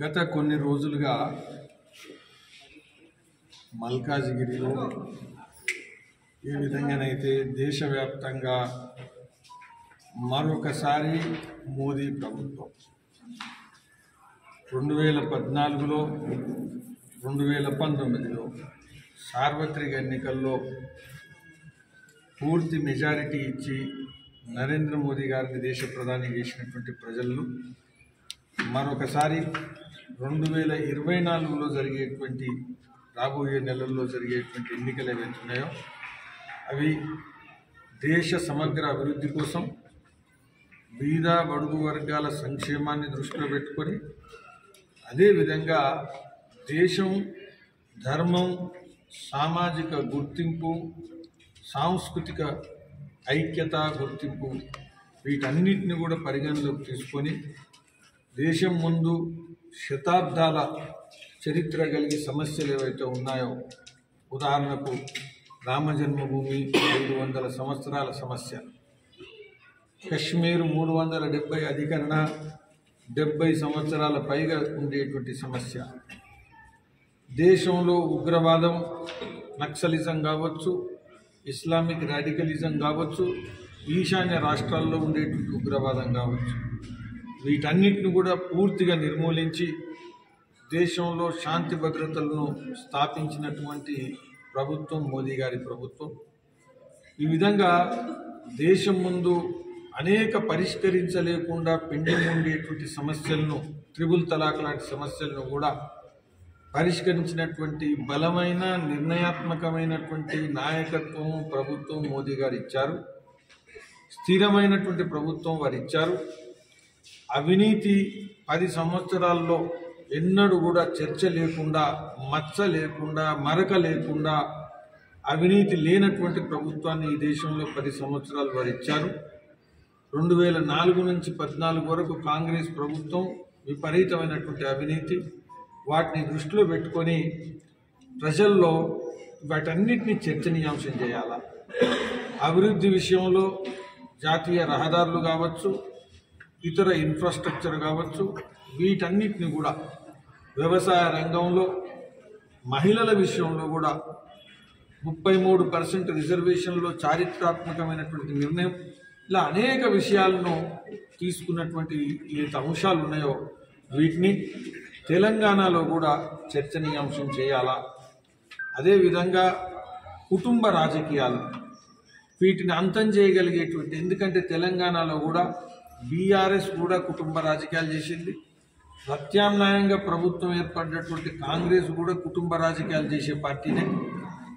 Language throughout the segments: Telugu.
గత కొన్ని రోజులుగా మల్కాజిగిరిలో ఏ విధంగానైతే దేశవ్యాప్తంగా మరొకసారి మోదీ ప్రభుత్వం 2014లో 2019లో సార్వత్రిక ఎన్నికల్లో పూర్తి మెజారిటీ ఇచ్చి నరేంద్ర మోదీ గారిని దేశ ప్రధాని చేసినటువంటి ప్రజలను మరొకసారి 2024లో జరిగేటువంటి రాబోయే నెలల్లో జరిగేటువంటి ఎన్నికలు ఏవైతే ఉన్నాయో అవి దేశ సమగ్ర అభివృద్ధి కోసం బీద బడుగు వర్గాల సంక్షేమాన్ని దృష్టిలో పెట్టుకొని అదేవిధంగా దేశం ధర్మం సామాజిక గుర్తింపు సాంస్కృతిక ఐక్యత గుర్తింపు వీటన్నిటిని కూడా పరిగణలోకి తీసుకొని దేశం ముందు శతాబ్దాల చరిత్ర కలిగి సమస్యలు ఏవైతే ఉన్నాయో ఉదాహరణకు రామ జన్మభూమి 500 సంవత్సరాల సమస్య, కశ్మీర్ 370 అధికరణ 70 సంవత్సరాల పైగా ఉండేటువంటి సమస్య, దేశంలో ఉగ్రవాదం నక్సలిజం కావచ్చు, ఇస్లామిక్ రాడికలిజం కావచ్చు, ఈశాన్య రాష్ట్రాల్లో ఉండేటువంటి ఉగ్రవాదం కావచ్చు, వీటన్నిటిని కూడా పూర్తిగా నిర్మూలించి దేశంలో శాంతి భద్రతలను స్థాపించినటువంటి ప్రభుత్వం మోదీ గారి ప్రభుత్వం. ఈ విధంగా దేశం ముందు అనేక పరిష్కరించలేకుండా పెండింగ్ ఉండేటువంటి సమస్యలను, త్రిబుల్ తలాక్ లాంటి సమస్యలను కూడా పరిష్కరించినటువంటి బలమైన నిర్ణయాత్మకమైనటువంటి నాయకత్వం ప్రభుత్వం మోదీ గారు ఇచ్చారు. స్థిరమైనటువంటి ప్రభుత్వం వారు ఇచ్చారు. అవినీతి 10 సంవత్సరాల్లో ఎన్నడూ కూడా చర్చ లేకుండా, మచ్చ లేకుండా, మరక లేకుండా అవినీతి లేనటువంటి ప్రభుత్వాన్ని ఈ దేశంలో 10 సంవత్సరాలు వారు ఇచ్చారు. 2004 నుంచి 2014 వరకు కాంగ్రెస్ ప్రభుత్వం విపరీతమైనటువంటి అవినీతి, వాటిని దృష్టిలో పెట్టుకొని ప్రజల్లో వాటన్నిటిని చర్చనీయాంశం చేయాలా. అభివృద్ధి విషయంలో జాతీయ రహదారులు కావచ్చు, ఇతర ఇన్ఫ్రాస్ట్రక్చర్ కావచ్చు, వీటన్నిటిని కూడా వ్యవసాయ రంగంలో మహిళల విషయంలో కూడా 33% రిజర్వేషన్లో చారిత్రాత్మకమైనటువంటి నిర్ణయం, ఇలా అనేక విషయాలను తీసుకున్నటువంటి ఏ అంశాలు ఉన్నాయో వీటిని తెలంగాణలో కూడా చర్చనీయాంశం చేయాలా. అదేవిధంగా కుటుంబ రాజకీయాలు వీటిని అంతం చేయగలిగేటువంటి, ఎందుకంటే తెలంగాణలో కూడా బీఆర్ఎస్ కూడా కుటుంబ రాజకీయాలు చేసింది, ప్రత్యామ్నాయంగా ప్రభుత్వం ఏర్పడినటువంటి కాంగ్రెస్ కూడా కుటుంబ రాజకీయాలు చేసే పార్టీనే.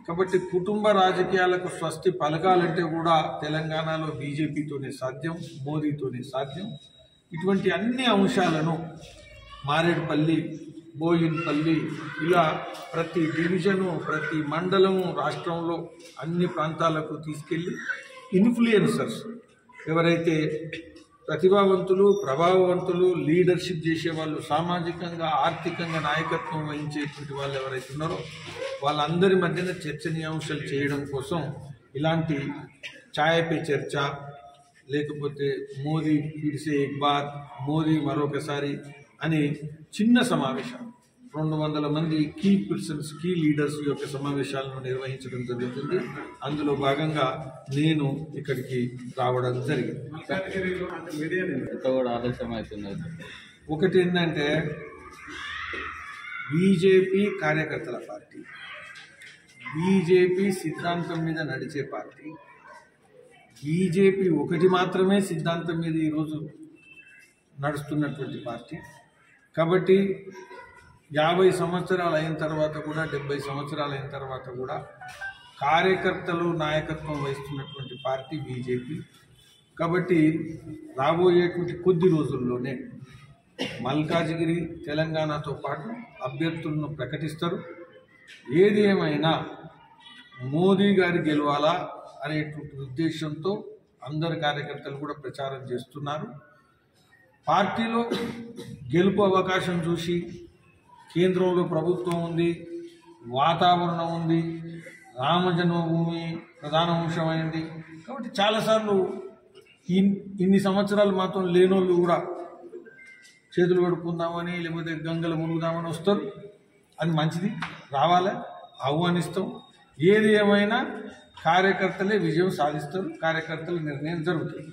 కాబట్టి కుటుంబ రాజకీయాలకు స్వస్తి పలకాలంటే కూడా తెలంగాణలో బీజేపీతోనే సాధ్యం, మోదీతోనే సాధ్యం. ఇటువంటి అన్ని అంశాలను మారేడుపల్లి, బోయిన్పల్లి, ఇలా ప్రతి డివిజను, ప్రతి మండలము రాష్ట్రంలో అన్ని ప్రాంతాలకు తీసుకెళ్ళి ఇన్ఫ్లుయెన్సర్స్ ఎవరైతే ప్రతిభావంతులు, ప్రభావవంతులు, లీడర్షిప్ చేసేవాళ్ళు, సామాజికంగా ఆర్థికంగా నాయకత్వం వహించేటువంటి వాళ్ళు ఎవరైతే ఉన్నారో వాళ్ళందరి మధ్యన చర్చనీయాంశాలు చేయడం కోసం ఇలాంటి ఛాయ్ పే చర్చ, లేకపోతే మోదీ ఫిర్సే ఎక్ బార్, మోదీ మరొకసారి అని చిన్న సమావేశాలు 200 మంది కీ పర్సన్స్, కీ లీడర్స్ యొక్క సమావేశాలను నిర్వహించడం జరుగుతుంది. అందులో భాగంగా నేను ఇక్కడికి రావడం జరిగింది. ఒకటి ఏంటంటే బీజేపీ కార్యకర్తల పార్టీ, బీజేపీ సిద్ధాంతం మీద నడిచే పార్టీ, బీజేపీ ఒకటి మాత్రమే సిద్ధాంతం మీద ఈరోజు నడుస్తున్నటువంటి పార్టీ. కాబట్టి 50 సంవత్సరాలు అయిన తర్వాత కూడా, 70 సంవత్సరాలు అయిన తర్వాత కూడా కార్యకర్తలు నాయకత్వం వహిస్తున్నటువంటి పార్టీ బీజేపీ. కాబట్టి రాబోయేటువంటి కొద్ది రోజుల్లోనే మల్కాజిగిరి, తెలంగాణతో పాటు అభ్యర్థులను ప్రకటిస్తారు. ఏది ఏమైనా మోదీ గారి గెలవాలా అనేటువంటి ఉద్దేశంతో అందరు కార్యకర్తలు కూడా ప్రచారం చేస్తున్నారు. పార్టీలో గెలుపు అవకాశం చూసి, కేంద్రంలో ప్రభుత్వం ఉంది, వాతావరణం ఉంది, రామ జన్మభూమి ప్రధాన అంశమైంది కాబట్టి చాలాసార్లు ఇన్ని సంవత్సరాలు మాత్రం లేనోళ్ళు కూడా చేతులు కడుక్కుందామని లేకపోతే గంగలు మునుగుదామని వస్తారు. అది మంచిది, రావాలి, ఆహ్వానిస్తాం. ఏది ఏమైనా కార్యకర్తలే విజయం సాధిస్తారు, కార్యకర్తల నిర్ణయం జరుగుతుంది.